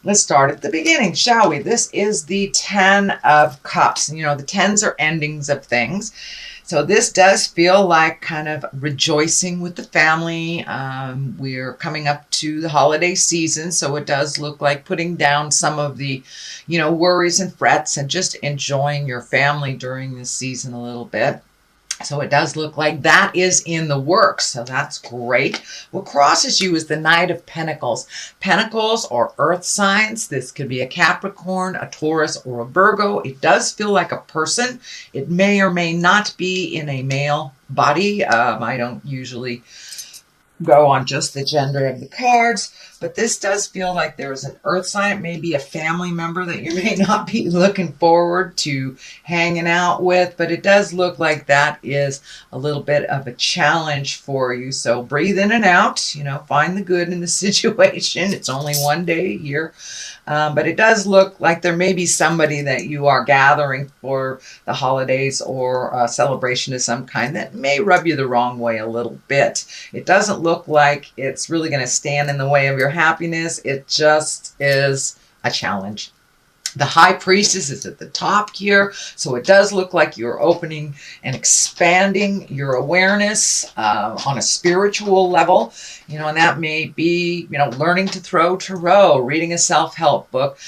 Let's start at the beginning, shall we? This is the 10 of Cups. You know, the 10s are endings of things. So this does feel like kind of rejoicing with the family. We're coming up to the holiday season, so it does look like putting down some of the, worries and frets and just enjoying your family during this season a little bit. So it does look like that is in the works. So that's great. What crosses you is the Knight of Pentacles. Pentacles are earth signs. This could be a Capricorn, a Taurus, or a Virgo. It does feel like a person. It may or may not be in a male body. I don't usually go on just the gender of the cards, but this does feel like there's an earth sign. It may be a family member that you may not be looking forward to hanging out with, but it does look like that is a little bit of a challenge for you. So breathe in and out, find the good in the situation. It's only one day a year. But it does look like there may be somebody that you are gathering for the holidays or a celebration of some kind that may rub you the wrong way a little bit. It doesn't look like it's really going to stand in the way of your happiness. It just is a challenge. The High Priestess is at the top here, so it does look like you're opening and expanding your awareness on a spiritual level, and that may be, learning to throw tarot, reading a self-help book,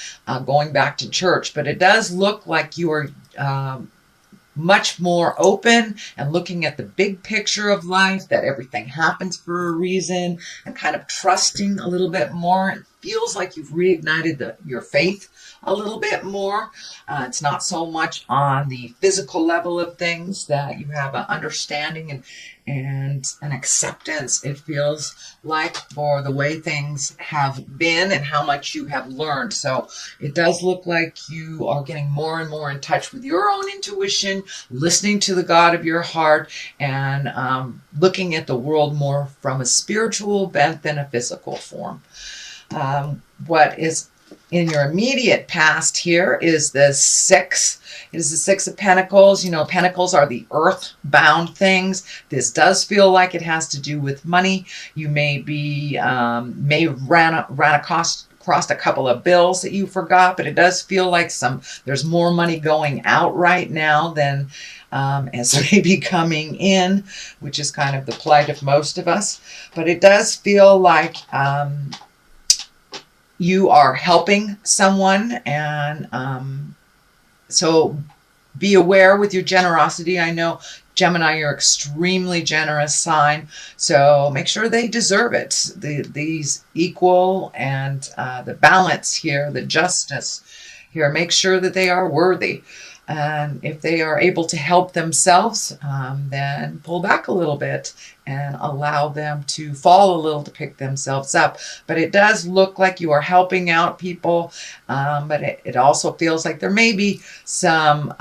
going back to church. But it does look like you are much more open and looking at the big picture of life, that everything happens for a reason, and kind of trusting a little bit more. It feels like you've reignited your faith a little bit more. It's not so much on the physical level of things, that you have an understanding and an acceptance, it feels like, for the way things have been and how much you have learned. So it does look like you are getting more and more in touch with your own intuition, listening to the God of your heart, and looking at the world more from a spiritual bent than a physical form. What is in your immediate past here is the 6. It is the 6 of Pentacles. Pentacles are the earth-bound things. This does feel like it has to do with money. You may ran across a couple of bills that you forgot, but it does feel like there's more money going out right now than as maybe coming in, which is kind of the plight of most of us. But it does feel like you are helping someone, and so be aware with your generosity. I know, Gemini, you're extremely generous sign, so make sure they deserve it. These equal and the balance here, the justice here, make sure that they are worthy. And if they are able to help themselves, then pull back a little bit and allow them to fall a little to pick themselves up. But it does look like you are helping out people, but it also feels like there may be some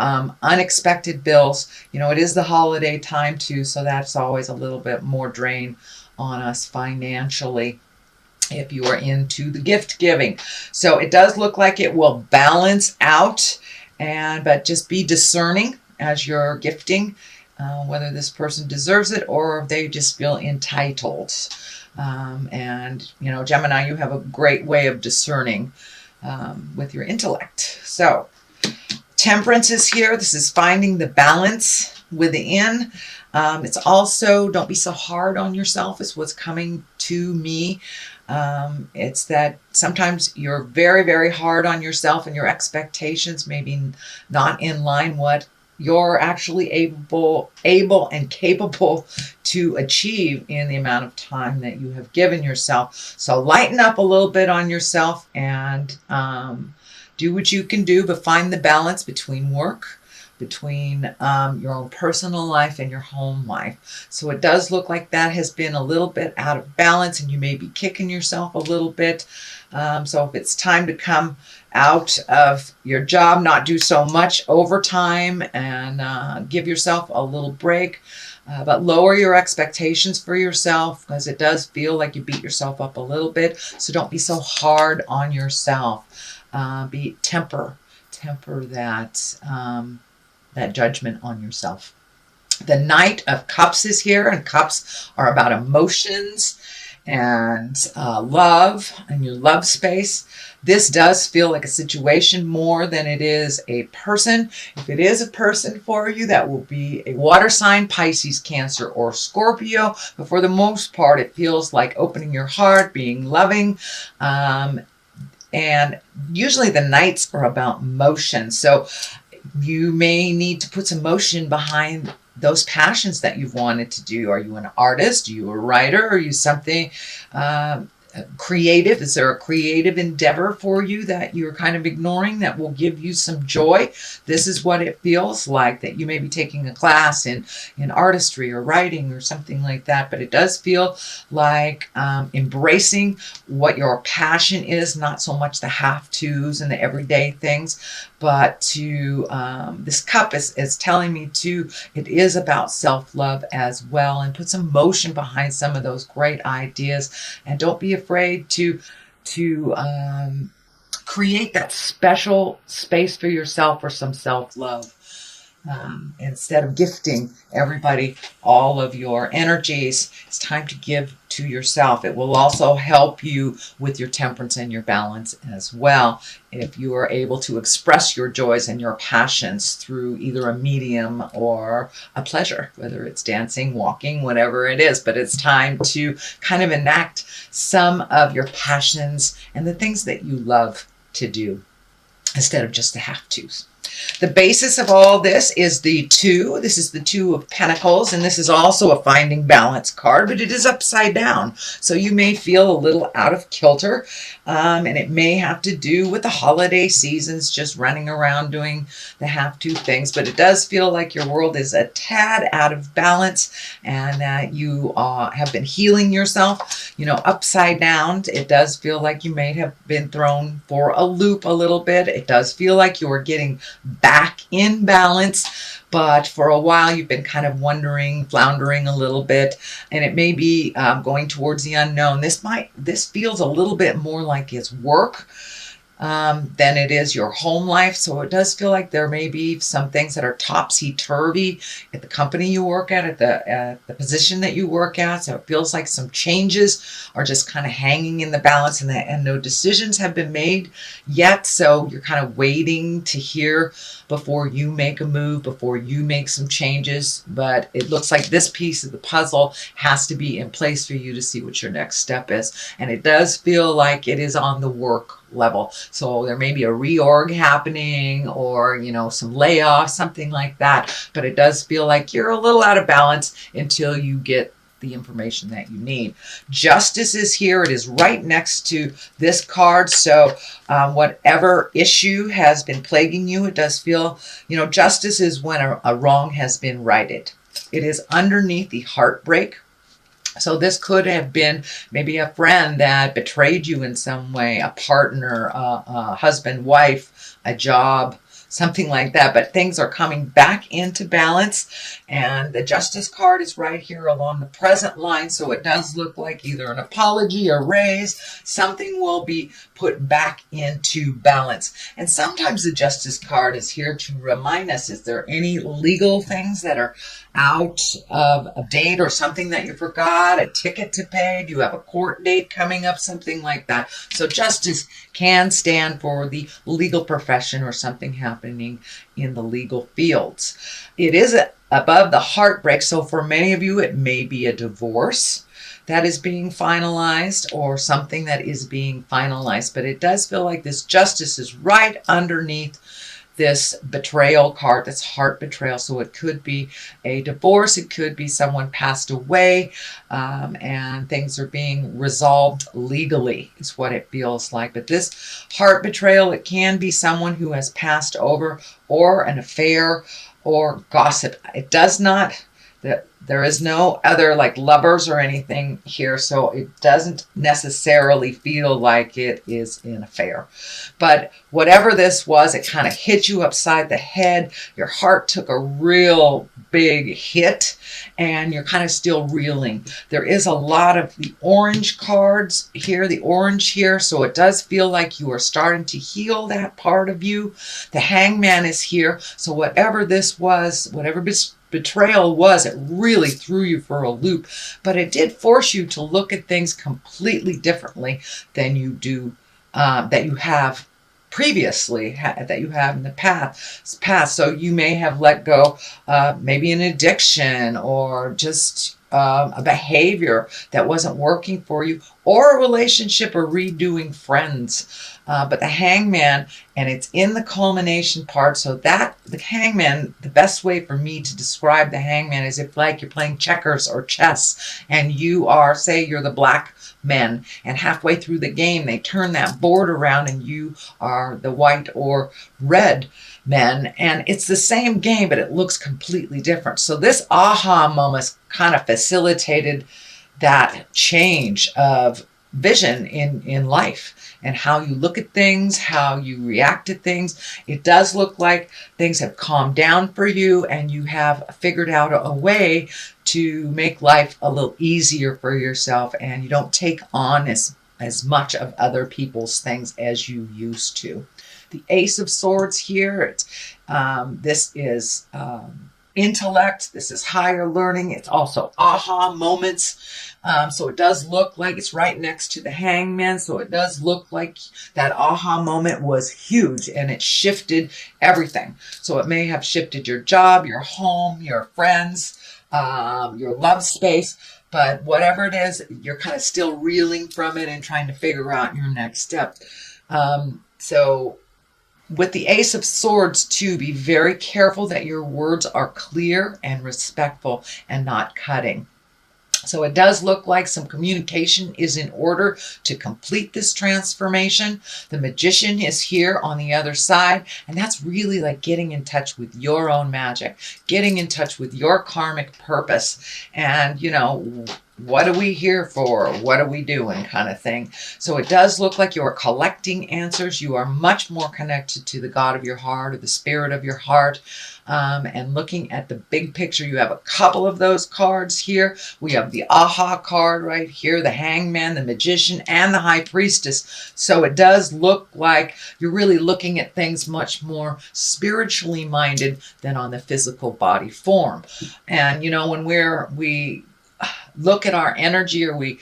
unexpected bills. It is the holiday time too, so that's always a little bit more drain on us financially if you are into the gift giving. So it does look like it will balance out. But just be discerning as you're gifting, whether this person deserves it or they just feel entitled. Gemini, you have a great way of discerning with your intellect. So Temperance is here. This is finding the balance within. It's also, don't be so hard on yourself, is what's coming to me. It's that sometimes you're very, very hard on yourself, and your expectations may be not in line what you're actually able and capable to achieve in the amount of time that you have given yourself. So lighten up a little bit on yourself and do what you can do, but find the balance between work, between your own personal life and your home life. So it does look like that has been a little bit out of balance, and you may be kicking yourself a little bit. So if it's time to come out of your job, not do so much overtime, and give yourself a little break. But lower your expectations for yourself, because it does feel like you beat yourself up a little bit. So don't be so hard on yourself. Temper that judgment on yourself. The Knight of Cups is here, and cups are about emotions and love and your love space. This does feel like a situation more than it is a person. If it is a person for you, that will be a water sign, Pisces, Cancer, or Scorpio. But for the most part, it feels like opening your heart, being loving. And usually the nights are about motion. So you may need to put some motion behind those passions that you've wanted to do. Are you an artist? Are you a writer? Are you something creative? Is there a creative endeavor for you that you're kind of ignoring that will give you some joy? This is what it feels like, that you may be taking a class in artistry or writing or something like that. But it does feel like embracing what your passion is, not so much the have-tos and the everyday things, but to this cup is telling me too, it is about self-love as well, and put some motion behind some of those great ideas, and don't be afraid to create that special space for yourself for some self-love. Instead of gifting everybody all of your energies, it's time to give to yourself. It will also help you with your temperance and your balance as well, if you are able to express your joys and your passions through either a medium or a pleasure, whether it's dancing, walking, whatever it is. But it's time to kind of enact some of your passions and the things that you love to do instead of just the have-tos. The basis of all this is the 2. This is the 2 of Pentacles, and this is also a finding balance card, but it is upside down. So you may feel a little out of kilter, and it may have to do with the holiday seasons, just running around doing the have-to things. But it does feel like your world is a tad out of balance, and that you have been healing yourself, upside down. It does feel like you may have been thrown for a loop a little bit. It does feel like you are getting back in balance, but for a while you've been kind of wondering, floundering a little bit, and it may be going towards the unknown. This feels a little bit more like it's work than it is your home life. So it does feel like there may be some things that are topsy-turvy at the company you work at the position that you work at. So it feels like some changes are just kind of hanging in the balance, and no decisions have been made yet. So you're kind of waiting to hear before you make a move, before you make some changes. But it looks like this piece of the puzzle has to be in place for you to see what your next step is. And it does feel like it is on the work level. So there may be a reorg happening, or some layoffs, something like that. But it does feel like you're a little out of balance until you get the information that you need. Justice is here. It is right next to this card. So whatever issue has been plaguing you, it does feel, justice is when a wrong has been righted. It is underneath the heartbreak. So this could have been maybe a friend that betrayed you in some way, a partner, a husband, wife, a job, something like that. But things are coming back into balance, and the Justice card is right here along the present line. So it does look like either an apology, a raise, something will be put back into balance. And sometimes the Justice card is here to remind us, is there any legal things that are out of a date, or something that you forgot, a ticket to pay? Do you have a court date coming up, something like that? So justice can stand for the legal profession or something happening in the legal fields. It is above the heartbreak. So for many of you, it may be a divorce that is being finalized, or something that is being finalized. But it does feel like this justice is right underneath this betrayal card, that's heart betrayal. So it could be a divorce, it could be someone passed away, and things are being resolved legally, is what it feels like. But this heart betrayal, it can be someone who has passed over, or an affair, or gossip. It does not, there is no other like lovers or anything here, so it doesn't necessarily feel like it is an affair. But whatever this was, it kind of hit you upside the head. Your heart took a real big hit, and you're kind of still reeling. There is a lot of the orange cards here, the orange here, so it does feel like you are starting to heal that part of you. The Hangman is here, so whatever this was, whatever betrayal was, it really really threw you for a loop, but it did force you to look at things completely differently than you do, that you have previously, that you have in the past. So you may have let go, maybe an addiction, or just a behavior that wasn't working for you, or a relationship, or redoing friends. But the hangman, and it's in the culmination part, so that the hangman, the best way for me to describe the hangman is if like you're playing checkers or chess, and you are, say you're the black men, and halfway through the game they turn that board around and you are the white or red men, and it's the same game but it looks completely different. So this aha moment kind of facilitated that change of vision in life, and how you look at things, how you react to things. It does look like things have calmed down for you, and you have figured out a way to make life a little easier for yourself, and you don't take on as much of other people's things as you used to. The Ace of Swords here, this is intellect, this is higher learning, it's also aha moments. So it does look like it's right next to the hangman. So it does look like that aha moment was huge, and it shifted everything. So it may have shifted your job, your home, your friends, your love space. But whatever it is, you're kind of still reeling from it and trying to figure out your next step. So with the Ace of Swords too, be very careful that your words are clear and respectful and not cutting. So it does look like some communication is in order to complete this transformation. The Magician is here on the other side, and that's really like getting in touch with your own magic, getting in touch with your karmic purpose, and, you know, what are we here for? What are we doing, kind of thing. So it does look like you are collecting answers. You are much more connected to the God of your heart, or the spirit of your heart, and looking at the big picture. You have a couple of those cards here. We have the aha card right here, the hangman, the magician, and the high priestess. So it does look like you're really looking at things much more spiritually minded than on the physical body form. And, you know, when we look at our energy, or we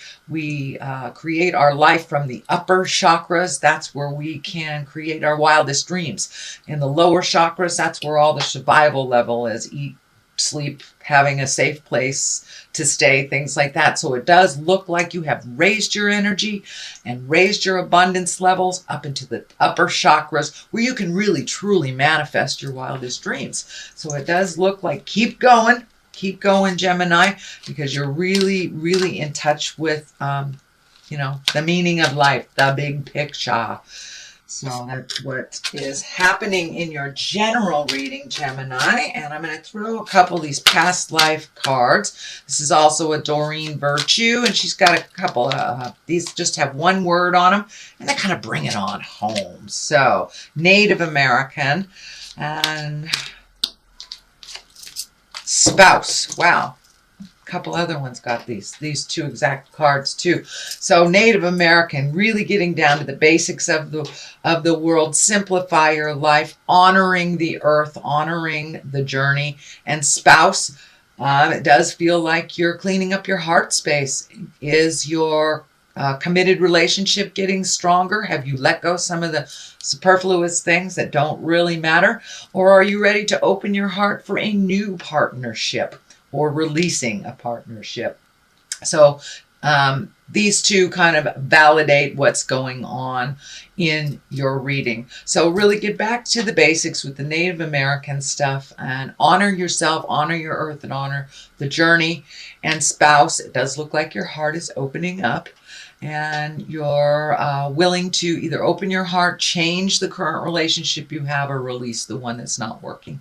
create our life from the upper chakras, that's where we can create our wildest dreams. In the lower chakras, that's where all the survival level is: eat, sleep, having a safe place to stay, things like that. So it does look like you have raised your energy and raised your abundance levels up into the upper chakras, where you can really truly manifest your wildest dreams. So it does look like keep going, Gemini, because you're really, really in touch with, you know, the meaning of life, the big picture. So that's what is happening in your general reading, Gemini. And I'm going to throw a couple of these past life cards. This is also a Doreen Virtue, and she's got a couple of, these just have one word on them, and they kind of bring it on home. So Native American and spouse. Wow. A couple other ones got these two exact cards too. So Native American, really getting down to the basics of the world, simplify your life, honoring the earth, honoring the journey. And spouse, it does feel like you're cleaning up your heart space. Is your committed relationship getting stronger? Have you let go some of the superfluous things that don't really matter? Or are you ready to open your heart for a new partnership, or releasing a partnership? So these two kind of validate what's going on in your reading. So really get back to the basics with the Native American stuff, and honor yourself, honor your earth, and honor the journey. And spouse, it does look like your heart is opening up, and you're willing to either open your heart, change the current relationship you have, or release the one that's not working.